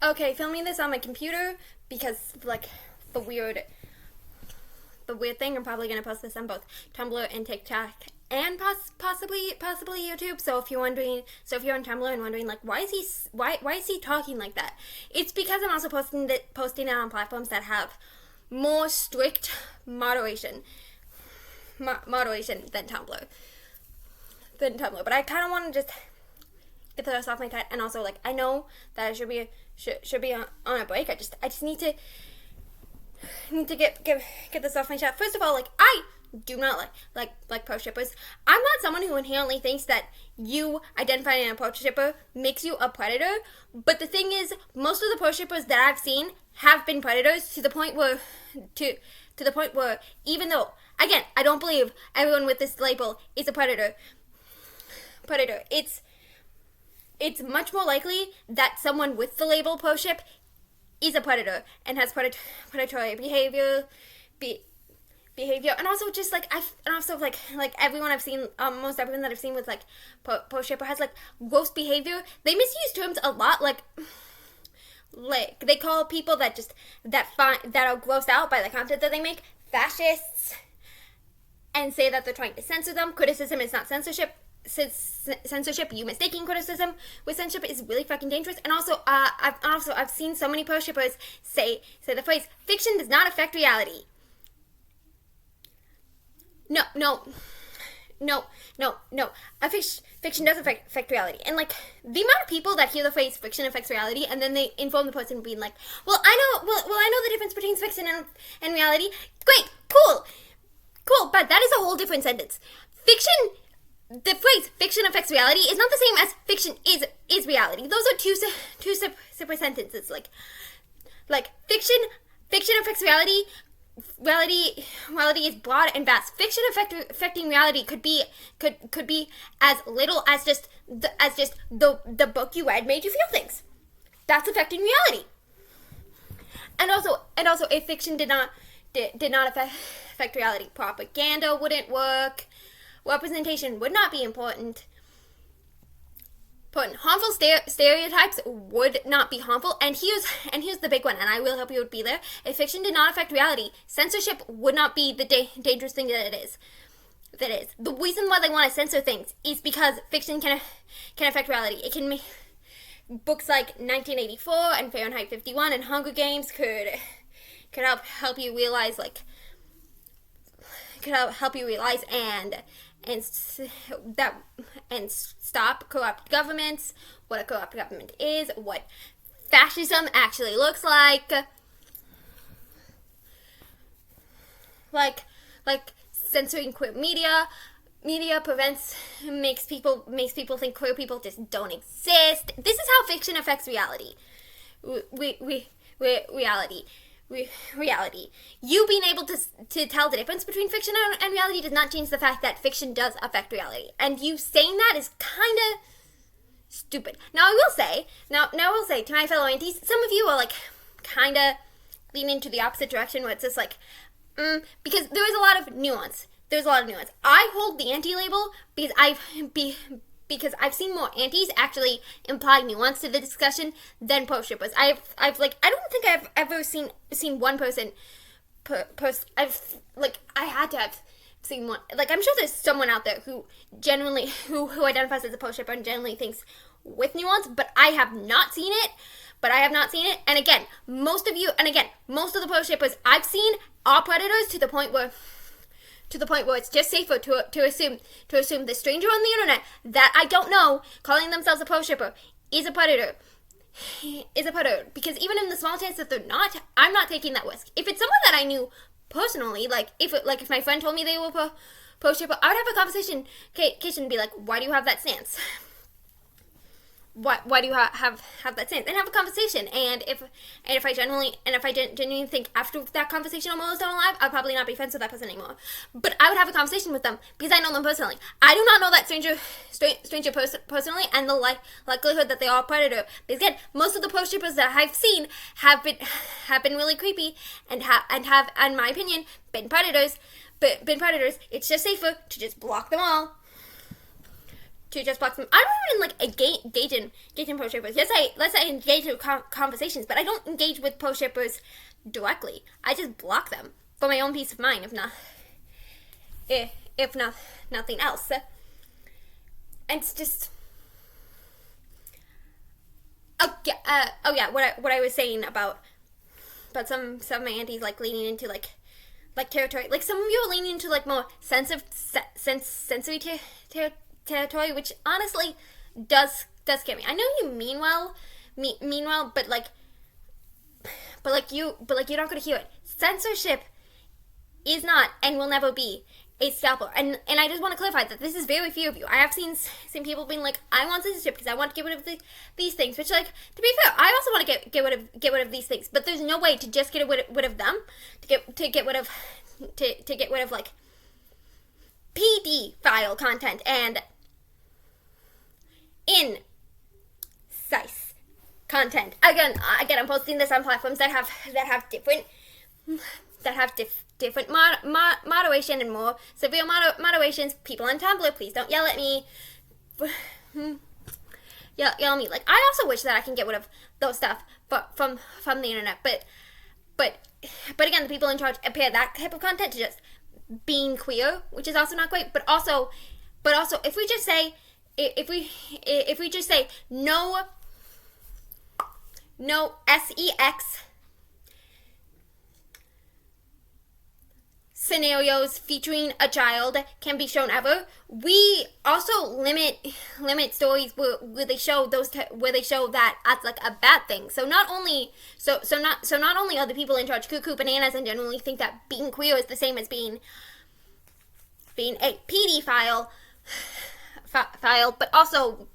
Okay, filming this on my computer because like the weird thing. I'm probably gonna post this on both Tumblr and TikTok and possibly YouTube. So if you're on Tumblr and wondering like why is he talking like that, it's because I'm also posting it on platforms that have more strict moderation than Tumblr. But I kind of want to just get this off my head, and also like I know that I should be on a break. I just need to get this off my chest. First of all, like I do not like pro shippers. I'm not someone who inherently thinks that you identifying a pro shipper makes you a predator. But the thing is, most of the pro shippers that I've seen have been predators to the point where even though again I don't believe everyone with this label is a predator. It's much more likely that someone with the label pro ship is a predator and has predatory behavior, and also just like everyone I've seen, most everyone that I've seen with like pro shipper has like gross behavior. They misuse terms a lot, like they call people that are grossed out by the content that they make fascists, and say that they're trying to censor them. Criticism is not censorship. Censorship, you mistaking criticism with censorship is really fucking dangerous. And also, I've seen so many pro shippers say the phrase "fiction does not affect reality." No. Fiction does affect reality. And like the amount of people that hear the phrase "fiction affects reality" and then they inform the person being like, "Well, I know the difference between fiction and reality." Great, cool, but that is a whole different sentence. The phrase "fiction affects reality" is not the same as "fiction is reality." Those are two separate sentences. Like fiction affects reality. Reality is broad and vast. Fiction affecting reality could be as little as just the book you read made you feel things. That's affecting reality. And also, if fiction did not affect reality, propaganda wouldn't work. Representation would not be important. Harmful stereotypes would not be harmful. And here's the big one, and I will hope you would be there. If fiction did not affect reality, censorship would not be the dangerous thing that it is. The reason why they want to censor things is because fiction can affect reality. It can make books like 1984 and Fahrenheit 51 and Hunger Games could help you realize and stop corrupt governments, what a corrupt government is, what fascism actually looks like censoring queer media makes people think queer people just don't exist. This is how fiction affects reality. Reality. You being able to tell the difference between fiction and reality does not change the fact that fiction does affect reality. And you saying that is kind of stupid. Now I will say to my fellow aunties, some of you are like kind of leaning to the opposite direction where it's just like, because there is a lot of nuance. I hold the anti label because I've seen more antis actually imply nuance to the discussion than pro shippers. I don't think I've ever seen one person I had to have seen one. Like I'm sure there's someone out there who genuinely who identifies as a pro shipper and generally thinks with nuance, but I have not seen it. And again, most of the pro shippers I've seen are predators to the point where it's just safer to assume the stranger on the internet that I don't know calling themselves a pro shipper is a predator. Because even in the small chance that they're not, I'm not taking that risk. If it's someone that I knew personally, if my friend told me they were pro shipper, I would have a conversation and be like, why do you have that stance? Why do you have that stance? And have a conversation. And if I genuinely think after that conversation I'm almost done alive, I'll probably not be friends with that person anymore. But I would have a conversation with them because I know them personally. I do not know that stranger personally, and the likelihood that they are a predator. Because again, most of the pro shippers that I've seen have been really creepy and have, in my opinion, been predators. It's just safer to just block them all. just block them. I don't even like engage in post shippers. Let's say engage with conversations, but I don't engage with post shippers directly. I just block them for my own peace of mind, if not nothing else. And it's just what I was saying about some of my aunties like leaning into like territory. Like some of you are leaning into like more sensory territory, which honestly does scare me. I know you mean well, but you don't get to hear it. Censorship is not and will never be a scalpel. And I just want to clarify that this is very few of you. I have seen people being like, I want censorship because I want to get rid of these things. Which, like, to be fair, I also want to get rid of these things. But there's no way to just get rid of them. To get rid of like PD file content and incise content. Again, I'm posting this on platforms that have different moderation and more severe moderations. People on Tumblr, please don't yell at me. Yell at me. Like, I also wish that I can get rid of those stuff, but from the internet. But again, the people in charge compare that type of content to just being queer, which is also not great. But also, if we just say no sex scenarios featuring a child can be shown ever, we also limit stories where they show that as like a bad thing. So not only are the people in charge cuckoo bananas and generally think that being queer is the same as being a PD file, but also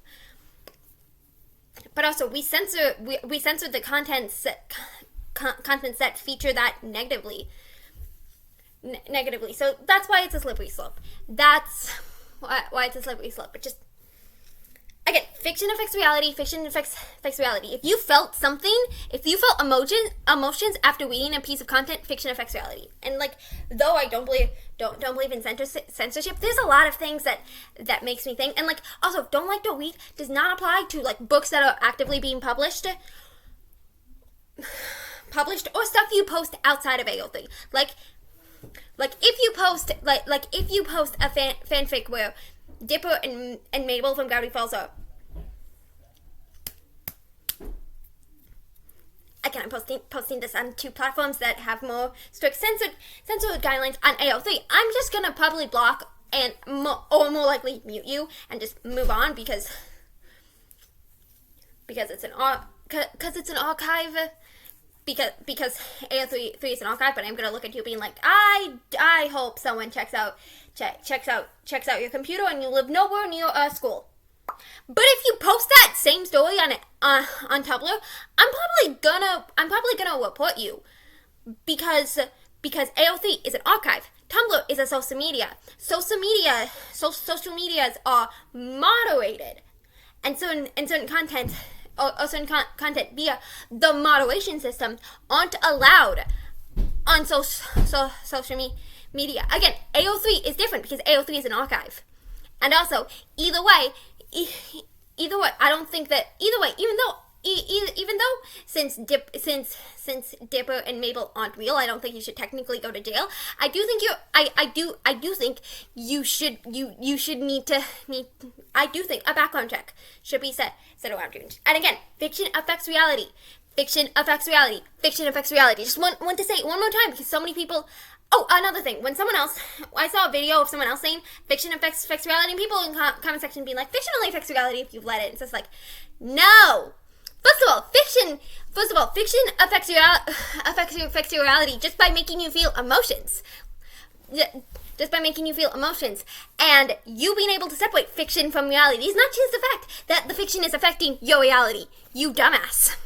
we censor the contents that feature that negatively. So that's why it's a slippery slope. That's why it's a slippery slope. But just, again, fiction affects reality. Fiction affects reality. If you felt something, if you felt emotions after reading a piece of content, fiction affects reality. And like, though I don't believe in censorship, there's a lot of things that makes me think. And like, also, don't like to read does not apply to like books that are actively being published or stuff you post outside of AO3. Like if you post a fanfic where Dipper and Mabel from Gravity Falls are, again, I'm posting this on 2 platforms that have more strict censored guidelines on AO3. I'm just gonna probably block or more likely mute you and just move on because it's an archive. Because AO3 is an archive, but I'm gonna look at you being like, I hope someone checks out your computer and you live nowhere near a school. But if you post that same story on Tumblr, I'm probably gonna report you because AO3 is an archive. Tumblr is a social media. Social medias are moderated, and certain content. Or certain content via the moderation system aren't allowed on social media. Again, AO3 is different because AO3 is an archive. And also, either way, I don't think that either way, even though since Dipper and Mabel aren't real, I don't think you should technically go to jail. I do think you should need I do think a background check should be set around you. And again, fiction affects reality. Fiction affects reality. Fiction affects reality. Just want to say it one more time because so many people. Oh, another thing. When I saw a video of someone else saying fiction affects reality, and people in comment section being like, fiction only affects reality if you've let it. It's just like, no. First of all, fiction affects your reality just by making you feel emotions. Just by making you feel emotions. And you being able to separate fiction from reality is not just the fact that the fiction is affecting your reality. You dumbass.